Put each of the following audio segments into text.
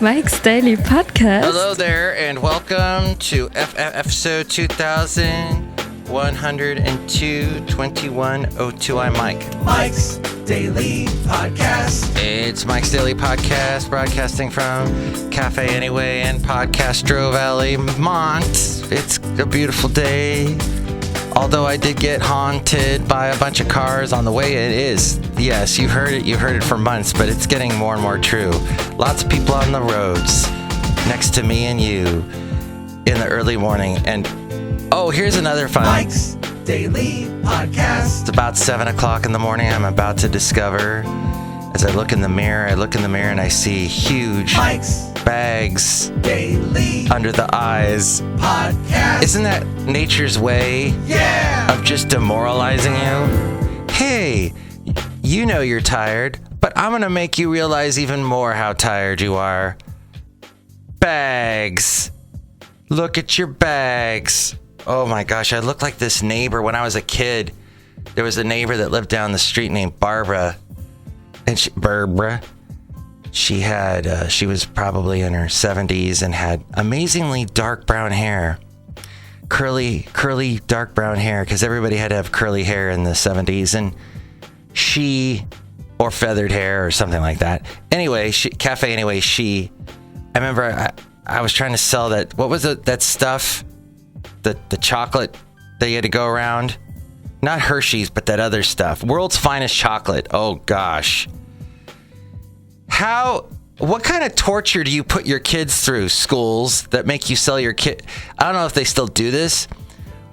Mike's Daily Podcast. Hello there, and welcome to episode 2102. I'm Mike. Mike's Daily Podcast. It's Mike's Daily Podcast, broadcasting from Cafe Anyway in Podcastro Valley, Mont. It's a beautiful day. Although I did get haunted by a bunch of cars on the way, it is. Yes, you've heard it for months, but it's getting more and more true. Lots of people on the roads next to me and you in the early morning. And, oh, here's another fun. Mike's Daily Podcast. It's about 7 o'clock in the morning. I'm about to discover, as I look in the mirror and I see huge Mike's bags Daily under the eyes. Podcast. Isn't that nature's way of just demoralizing you? Hey, you know you're tired, but I'm going to make you realize even more how tired you are. Bags. Look at your bags. Oh my gosh, I look like this neighbor when I was a kid. There was a neighbor that lived down the street named Barbara. And she was probably in her 70s and had amazingly dark brown hair. Curly dark brown hair, because everybody had to have curly hair in the 70s. And or feathered hair or something like that. Anyway, I remember I was trying to sell that, what was it, that stuff? The chocolate that you had to go around? Not Hershey's, but that other stuff. World's Finest Chocolate. Oh gosh. What kind of torture do you put your kids through, schools, that make you sell your kid? I don't know if they still do this.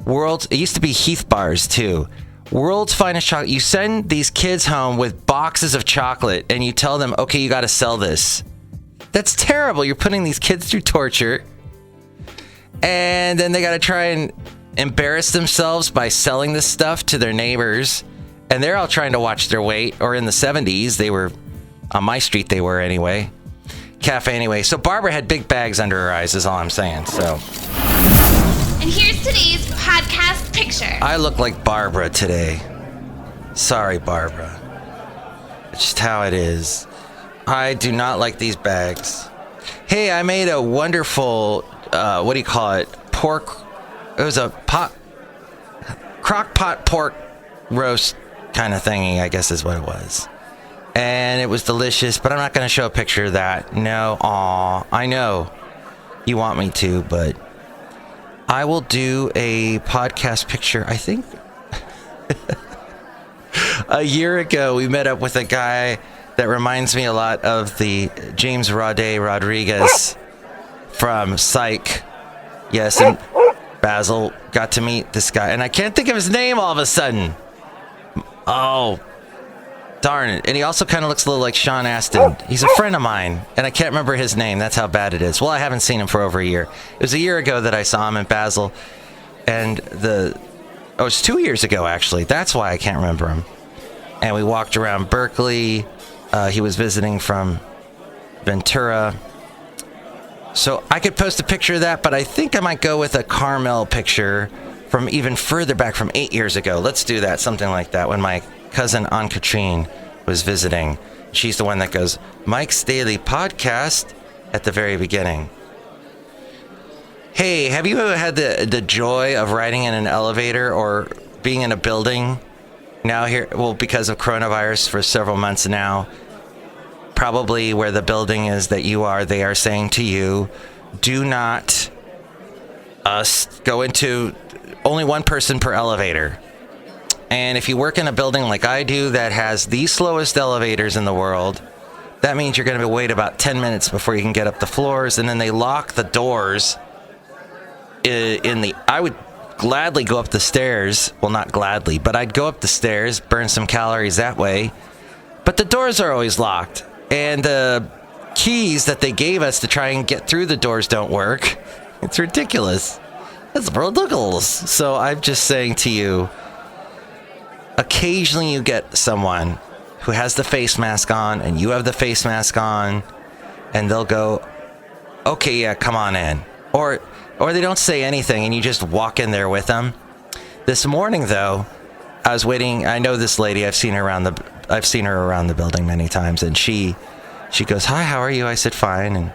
It used to be Heath bars too. World's Finest Chocolate. You send these kids home with boxes of chocolate and you tell them, okay, you got to sell this. That's terrible. You're putting these kids through torture. And then they got to try and embarrass themselves by selling this stuff to their neighbors. And they're all trying to watch their weight. Or in the 70s, they were... On my street, they were anyway. Cafe Anyway. So Barbara had big bags under her eyes, is all I'm saying. So. And here's today's podcast picture. I look like Barbara today. Sorry, Barbara. It's just how it is. I do not like these bags. Hey, I made a wonderful, what do you call it? Pork. It was a crock pot pork roast kind of thingy, I guess is what it was. And it was delicious, but I'm not going to show a picture of that. No, I know you want me to, but I will do a podcast picture. I think a year ago, we met up with a guy that reminds me a lot of the James Rodriguez from Psych. Yes, and Basil got to meet this guy, and I can't think of his name all of a sudden. Oh, darn it. And he also kind of looks a little like Sean Astin. He's a friend of mine, and I can't remember his name. That's how bad it is. Well, I haven't seen him for over a year. It was a year ago that I saw him in Basel, and it was 2 years ago, actually. That's why I can't remember him. And we walked around Berkeley. He was visiting from Ventura. So I could post a picture of that, but I think I might go with a Carmel picture from even further back, from 8 years ago. Let's do that, something like that, when my cousin Anne Katrine was visiting. She's the one that goes, Mike's Daily Podcast, at the very beginning. Hey, have you ever had the joy of riding in an elevator or being in a building now here? Well, because of coronavirus for several months now, probably where the building is that you are, they are saying to you, do not go into only one person per elevator. And if you work in a building like I do that has the slowest elevators in the world, that means you're going to wait about 10 minutes before you can get up the floors. And then they lock the doors I would gladly go up the stairs. Well, not gladly, but I'd go up the stairs, burn some calories that way. But the doors are always locked. And the keys that they gave us to try and get through the doors don't work. It's ridiculous. It's ridiculous. So I'm just saying to you, occasionally you get someone who has the face mask on and you have the face mask on, and they'll go, okay, yeah, come on in. Or they don't say anything and you just walk in there with them. This morning, though, I was waiting. I know this lady. I've seen her around the building many times, and she goes, "Hi, how are you?" I said, "Fine." And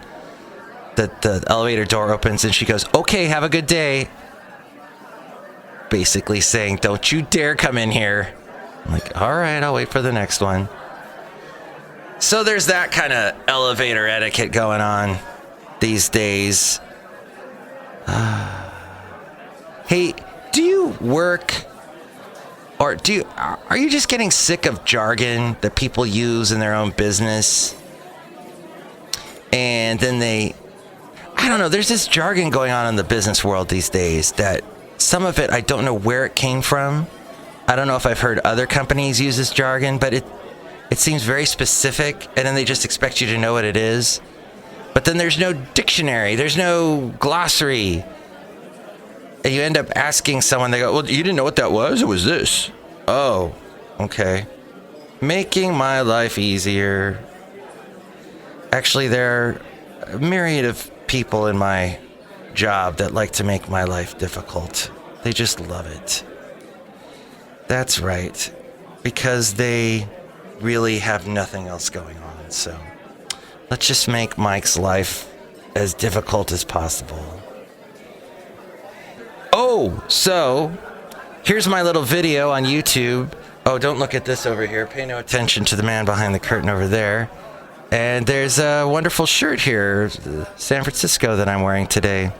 the elevator door opens, and she goes, "Okay, have a good day." Basically saying, "Don't you dare come in here." I'm like, "All right, I'll wait for the next one." So there's that kind of elevator etiquette going on these days. Hey, do you work, or are you just getting sick of jargon that people use in their own business? And then I don't know, there's this jargon going on in the business world these days that some of it, I don't know where it came from. I don't know if I've heard other companies use this jargon, but it seems very specific, and then they just expect you to know what it is. But then there's no dictionary, there's no glossary. And you end up asking someone, they go, "Well, you didn't know what that was? It was this." "Oh, okay." Making my life easier. Actually, there are a myriad of people in my job that like to make my life difficult. They just love it. That's right. Because they really have nothing else going on. So let's just make Mike's life as difficult as possible. Oh, so here's my little video on YouTube. Oh, don't look at this over here. Pay no attention to the man behind the curtain over there. And there's a wonderful shirt here, San Francisco, that I'm wearing today.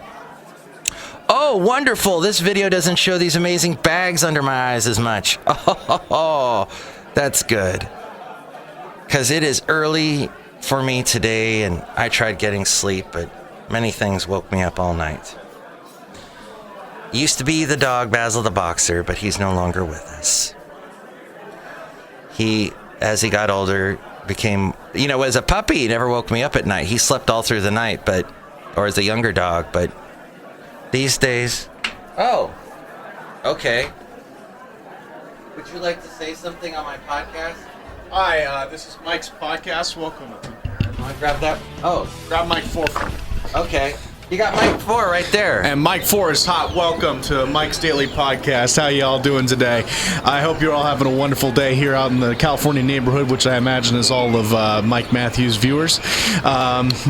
Oh, wonderful. This video doesn't show these amazing bags under my eyes as much. Oh, that's good. Because it is early for me today, and I tried getting sleep, but many things woke me up all night. Used to be the dog, Basil the Boxer, but he's no longer with us. He, as he got older, became, as a puppy, he never woke me up at night. He slept all through the night, or as a younger dog, but these days... Oh, okay. Would you like to say something on my podcast? Hi, this is Mike's podcast. Welcome. Want to grab that? Oh. Grab Mike 4 for me. Okay. You got Mike 4 right there. And Mike 4 is hot. Welcome to Mike's Daily Podcast. How y'all doing today? I hope you're all having a wonderful day here out in the California neighborhood, which I imagine is all of Mike Matthews' viewers.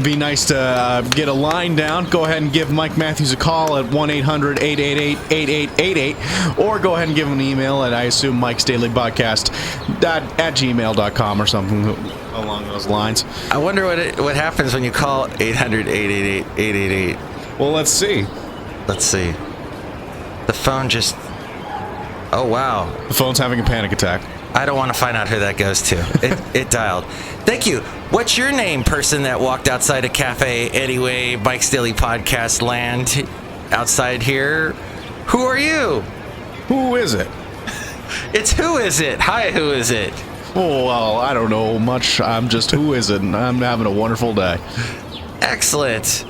Be nice to get a line down. Go ahead and give Mike Matthews a call at 1-800-888-8888, or go ahead and give him an email at, I assume, Mike's Daily Podcast at gmail.com or something along those lines. I wonder what happens when you call 800-888-888. Well, let's see. The phone just... Oh, wow. The phone's having a panic attack. I don't want to find out who that goes to. It dialed. Thank you. What's your name, person that walked outside a cafe anyway, Mike's Daily Podcast land outside here? Who are you? Who is it? It's Who Is It? Hi, Who Is It? Oh, well, I don't know much. I'm just Who Is It, and I'm having a wonderful day. Excellent.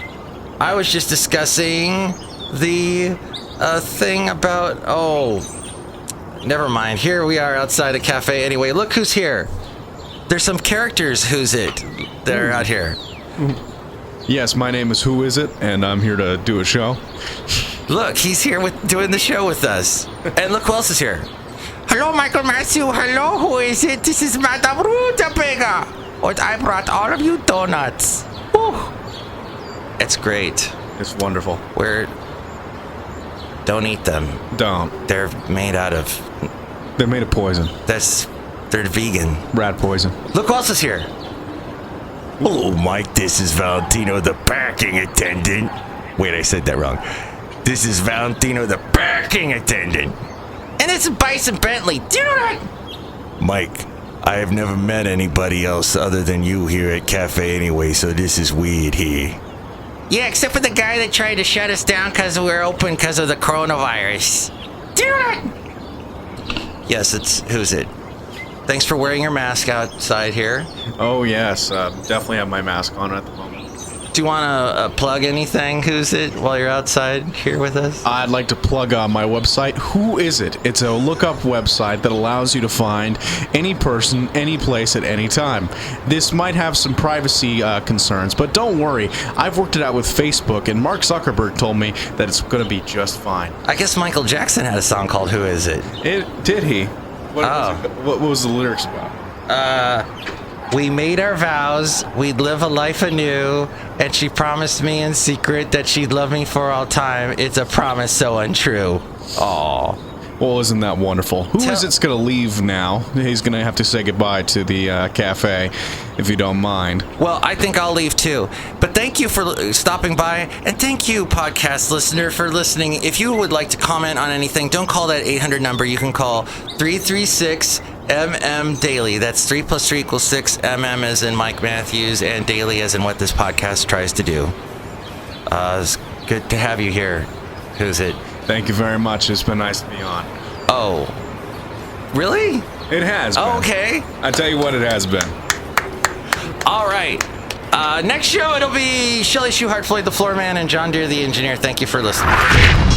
I was just discussing the thing about... Oh, never mind. Here we are outside a cafe anyway. Look who's here. There's some characters Who's It that are out here. Yes, my name is Who Is It, and I'm here to do a show. Look, he's here doing the show with us. And look who else is here. Hello, Michael Matthew. Hello, Who Is It? This is Madame Rootabega. And I brought all of you donuts. Woo. It's great. It's wonderful. Don't eat them. Don't. They're made of poison. They're vegan. Rat poison. Look who else is here. Hello, Mike. This is Valentino, the parking attendant. Wait, I said that wrong. This is Valentino, the parking attendant. And it's Bison Bentley. Do you know that? Mike, I have never met anybody else other than you here at Cafe anyway, so this is weird here. Yeah, except for the guy that tried to shut us down because we're open because of the coronavirus. Do you know that? Yes, it's Who's It. Thanks for wearing your mask outside here. Oh, yes. Definitely have my mask on at the moment. Do you want to plug anything, Who's It, while you're outside here with us? I'd like to plug my website, Who Is It? It's a look-up website that allows you to find any person, any place, at any time. This might have some privacy concerns, but don't worry. I've worked it out with Facebook, and Mark Zuckerberg told me that it's going to be just fine. I guess Michael Jackson had a song called Who Is It? Did he? What was the lyrics about? We made our vows, we'd live a life anew, and she promised me in secret that she'd love me for all time. It's a promise so untrue. Aw. Well, isn't that wonderful? Who is it's going to leave now? He's going to have to say goodbye to the cafe, if you don't mind. Well, I think I'll leave too. But thank you for stopping by, and thank you, podcast listener, for listening. If you would like to comment on anything, don't call that 800 number. You can call 336-MM Daily. That's 3 + 3 = 6. MM as in Mike Matthews, and Daily as in what this podcast tries to do. It's good to have you here. Who's it? Thank you very much. It's been nice to be on. Oh. Really? It has been. Oh, okay. I tell you what, it has been. All right. Next show, it'll be Chely Shoehart, Floyd the Floorman, and John Deere the Engineer. Thank you for listening.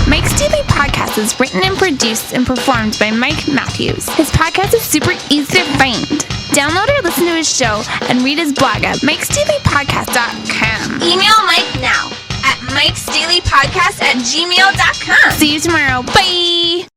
Mike's Daily Podcast is written and produced and performed by Mike Matthews. His podcast is super easy to find. Download or listen to his show and read his blog at mikesdailypodcast.com. Email Mike now at mikesdailypodcast@gmail.com. See you tomorrow. Bye!